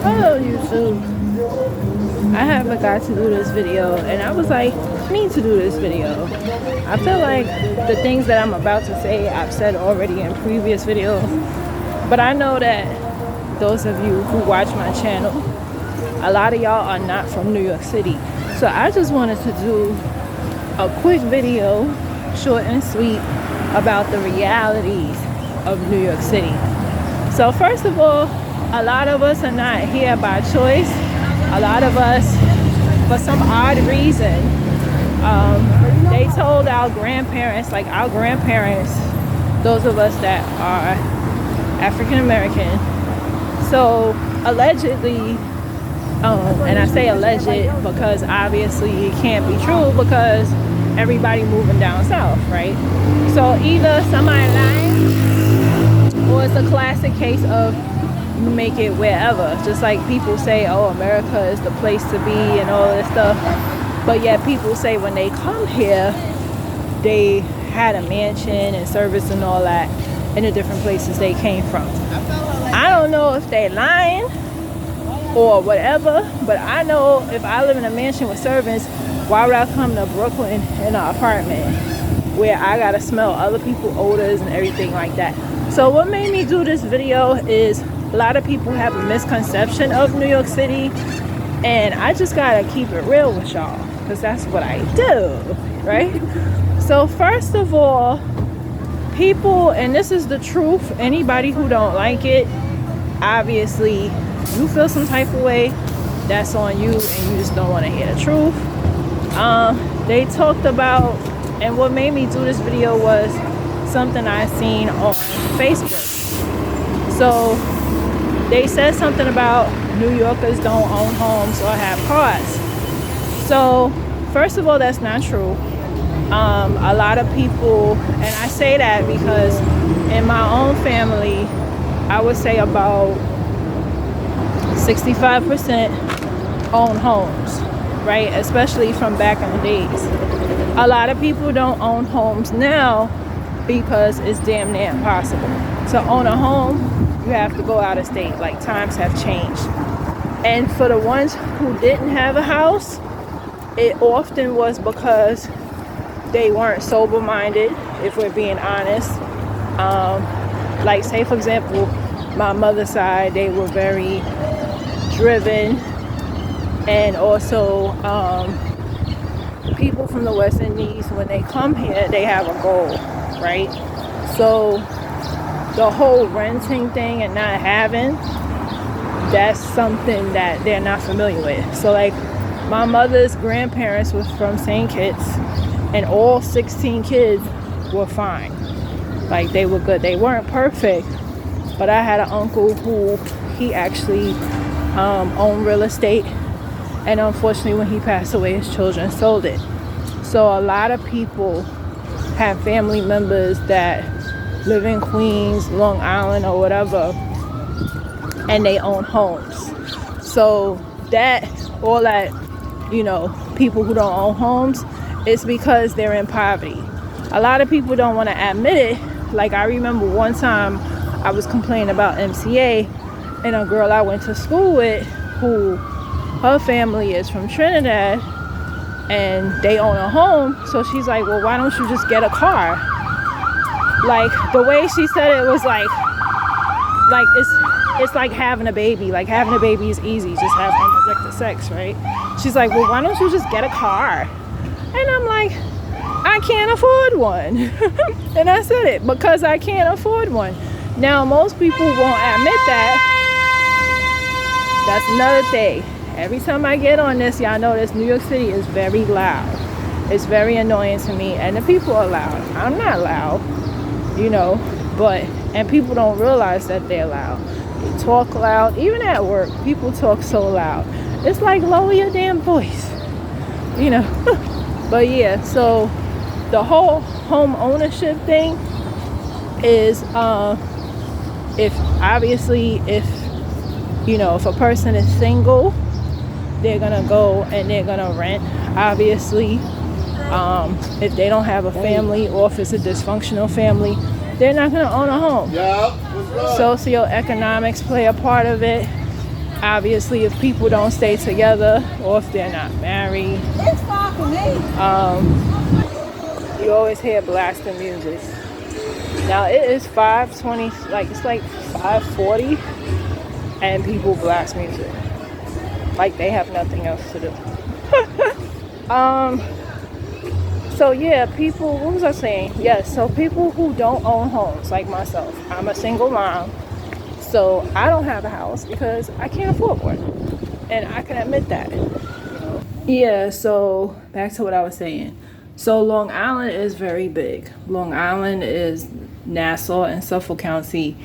Hello YouTube. I haven't got to do this video and I was like, I need to do this video. I feel like the things that I'm about to say I've said already in previous videos, but I know that those of you who watch my channel, a lot of y'all are not from New York City. So I just wanted to do a quick video, short and sweet, about the realities of New York City. So first of all, a lot of us are not here by choice. A lot of us, for some odd reason, they told our grandparents, like our grandparents, those of us that are African American. So allegedly, and I say alleged because obviously it can't be true because everybody moving down south, right? So either somebody lying or it's a classic case of you make it wherever. Just like people say, oh, America is the place to be and all this stuff. But yet people say when they come here, they had a mansion and service and all that in the different places they came from. I don't know if they lying or whatever, but I know if I live in a mansion with servants, why would I come to Brooklyn in an apartment where I gotta smell other people's odors and everything like that? So what made me do this video is a lot of people have a misconception of New York City, and I just gotta keep it real with y'all because that's what I do, right? So first of all, people, and this is the truth, anybody who don't like it, obviously you feel some type of way, that's on you, and you just don't want to hear the truth. They talked about, and what made me do this video was something I seen on Facebook. So they said something about New Yorkers don't own homes or have cars. So first of all, that's not true. A lot of people, and I say that because in my own family, I would say about 65% own homes, right? Especially from back in the days. A lot of people don't own homes now because it's damn near impossible. To own a home, you have to go out of state. Like, times have changed. And for the ones who didn't have a house, it often was because they weren't sober-minded, if we're being honest. Like, say for example, my mother's side, they were very driven, and also people from the West Indies, when they come here, they have a goal, right? So the whole renting thing and not having, that's something that they're not familiar with. So like, my mother's grandparents was from St. Kitts, and all 16 kids were fine. Like, they were good. They weren't perfect, but I had an uncle who, he actually owned real estate, and unfortunately when he passed away, his children sold it. So a lot of people have family members that live in Queens, Long Island, or whatever, and they own homes. So that, all that, you know, people who don't own homes, it's because they're in poverty. A lot of people don't want to admit it. Like, I remember one time I was complaining about MCA, and a girl I went to school with, who her family is from Trinidad and they own a home. So she's like, well, why don't you just get a car? Like, the way she said it was like it's like having a baby. Like, having a baby is easy, just have unprotected sex, right? She's like, well, why don't you just get a car? And I'm like, I can't afford one. And I said it because I can't afford one. Now, most people won't admit that. That's another thing. Every time I get on this, y'all know this, New York City is very loud. It's very annoying to me, and the people are loud. I'm not loud, you know, and people don't realize that they're loud. They talk loud. Even at work, people talk so loud. It's like, lower your damn voice, you know. But yeah, so the whole home ownership thing is, if you know, if a person is single, they're gonna go and they're gonna rent. Obviously, if they don't have a family, or if it's a dysfunctional family, they're not gonna own a home. Socioeconomics play a part of it. Obviously, if people don't stay together or if they're not married, you always hear blasting music. Now it is 5:20, like it's like 5:40, and people blast music like they have nothing else to do. So yeah, people, what was I saying? Yes, so people who don't own homes, like myself, I'm a single mom, so I don't have a house because I can't afford one, and I can admit that. Yeah, so back to what I was saying. So Long Island is very big. Long Island is Nassau and Suffolk County,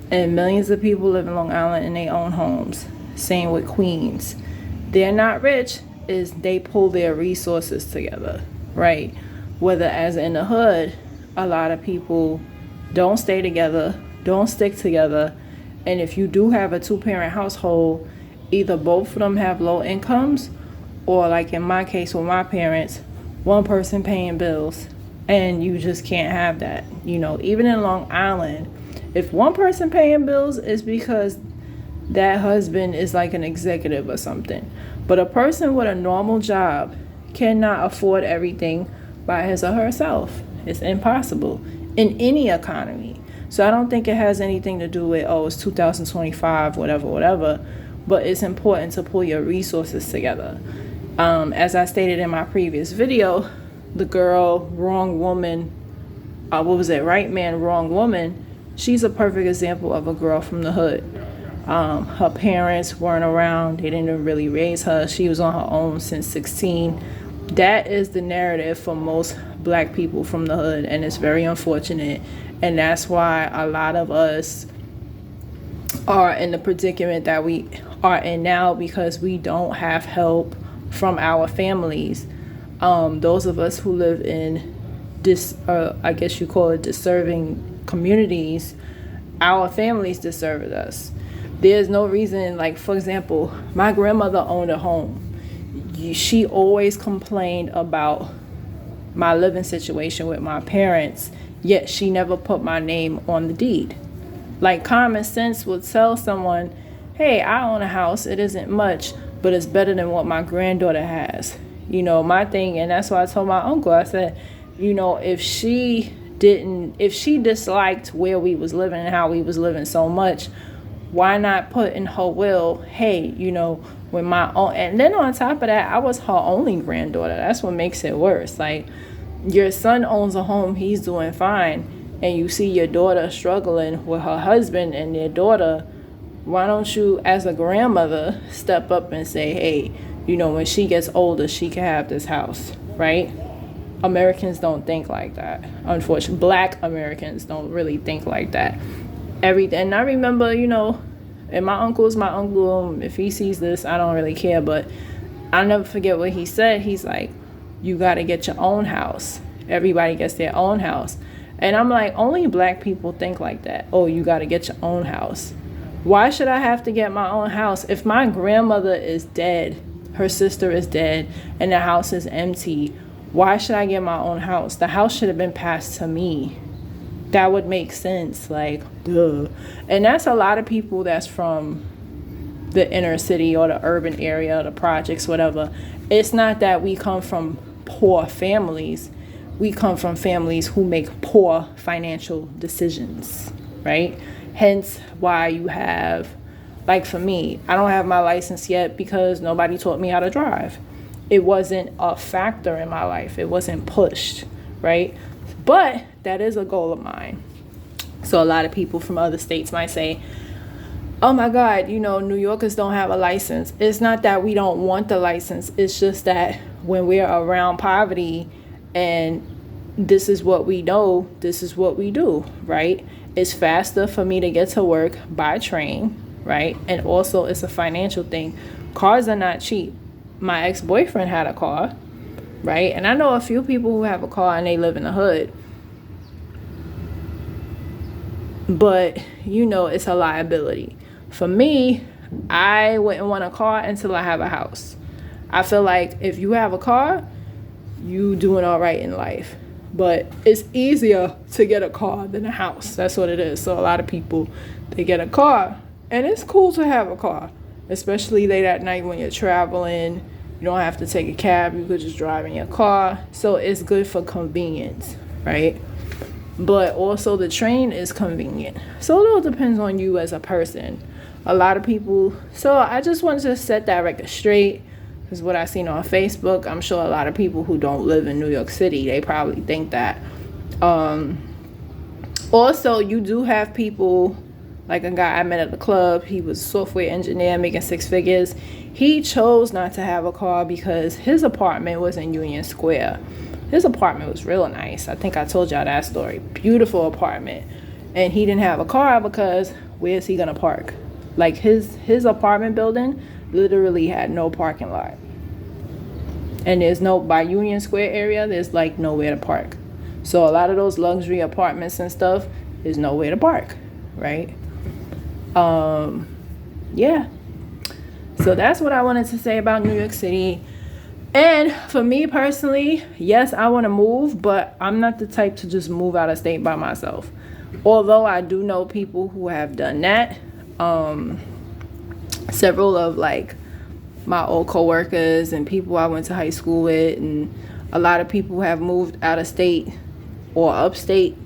and millions of people live in Long Island in their own homes. Same with Queens. They're not rich, is they pull their resources together, right? Whether as in the hood, a lot of people don't stay together, don't stick together, and if you do have a two-parent household, either both of them have low incomes, or like in my case with my parents, one person paying bills, and you just can't have that. Even in Long Island, if one person paying bills, it's because that husband is like an executive or something. But a person with a normal job cannot afford everything by his or herself. It's impossible in any economy. So I don't think it has anything to do with, it's 2025, whatever. But it's important to pull your resources together. As I stated in my previous video, the girl, wrong woman, right man, wrong woman, she's a perfect example of a girl from the hood. Her parents weren't around. They didn't really raise her. She was on her own since 16. That is the narrative for most black people from the hood, and it's very unfortunate. And that's why a lot of us are in the predicament that we are in now, because we don't have help from our families. Those of us who live in I guess you call it deserving communities, our families deserve us. There's no reason, like for example, my grandmother owned a home. She always complained about my living situation with my parents, yet she never put my name on the deed. Like common sense would tell someone, hey, I own a house, it isn't much, but it's better than what my granddaughter has. My thing, and that's why I told my uncle, I said, if she disliked where we was living and how we was living so much, why not put in her will, hey, with my own, and then on top of that, I was her only granddaughter. That's what makes it worse. Like, your son owns a home, he's doing fine, and you see your daughter struggling with her husband and their daughter. Why don't you, as a grandmother, step up and say, hey, when she gets older, she can have this house, right? Americans don't think like that. Unfortunately, black Americans don't really think like that. And I remember, and my uncle's my uncle. If he sees this, I don't really care, but I'll never forget what he said. He's like, you got to get your own house. Everybody gets their own house. And I'm like, only black people think like that. Oh, you got to get your own house. Why should I have to get my own house? If my grandmother is dead, her sister is dead, and the house is empty, why should I get my own house? The house should have been passed to me. That would make sense, like, duh. And that's a lot of people that's from the inner city or the urban area, the projects, whatever. It's not that we come from poor families. We come from families who make poor financial decisions, right? Hence why you have, like for me, I don't have my license yet because nobody taught me how to drive. It wasn't a factor in my life. It wasn't pushed, right? But that is a goal of mine. So a lot of people from other states might say, oh my God, New Yorkers don't have a license. It's not that we don't want the license. It's just that when we're around poverty and this is what we know, this is what we do, right? It's faster for me to get to work by train, right? And also it's a financial thing. Cars are not cheap. My ex-boyfriend had a car, right? And I know a few people who have a car and they live in the hood. But, it's a liability. For me, I wouldn't want a car until I have a house. I feel like if you have a car, you doing all right in life. But it's easier to get a car than a house. That's what it is. So a lot of people, they get a car. And it's cool to have a car. especially late at night when you're traveling. You don't have to take a cab, you could just drive in your car. So it's good for convenience, right? But also the train is convenient. So it all depends on you as a person. A lot of people, so I just wanted to set that record straight, because what I seen on Facebook, I'm sure a lot of people who don't live in New York City, they probably think that. Also, you do have people, like a guy I met at the club, he was a software engineer making 6 figures. He chose not to have a car because his apartment was in Union Square. His apartment was real nice. I think I told y'all that story. Beautiful apartment. And he didn't have a car because where's he gonna park? Like his apartment building literally had no parking lot. And there's no, by Union Square area, there's like nowhere to park. So a lot of those luxury apartments and stuff, there's nowhere to park, right? Yeah. So that's what I wanted to say about New York City. And for me personally, yes, I want to move, but I'm not the type to just move out of state by myself. Although I do know people who have done that. Several of like my old coworkers and people I went to high school with, and a lot of people have moved out of state or upstate,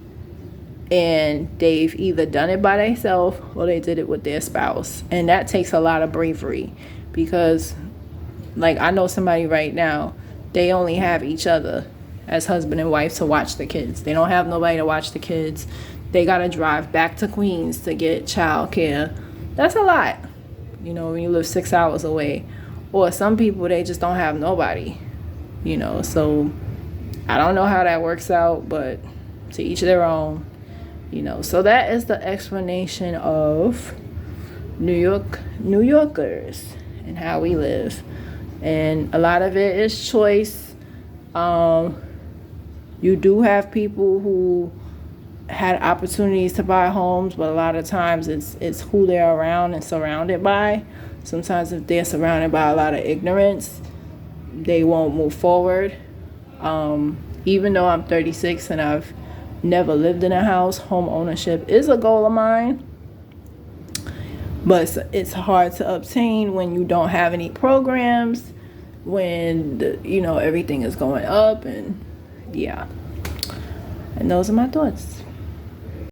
and they've either done it by themselves or they did it with their spouse. And that takes a lot of bravery, because like I know somebody right now, they only have each other as husband and wife to watch the kids. They don't have nobody to watch the kids. They gotta drive back to Queens to get childcare. That's a lot, you know, when you live 6 hours away. Or some people, they just don't have nobody, you know. So I don't know how that works out, but to each their own, you know. So that is the explanation of New Yorkers and how we live. And a lot of it is choice. You do have people who had opportunities to buy homes, but a lot of times it's who they're around and surrounded by. Sometimes if they're surrounded by a lot of ignorance, they won't move forward. Even though I'm 36 and I've never lived in a house, home ownership is a goal of mine. But it's hard to obtain when you don't have any programs, when everything is going up, and yeah. And those are my thoughts.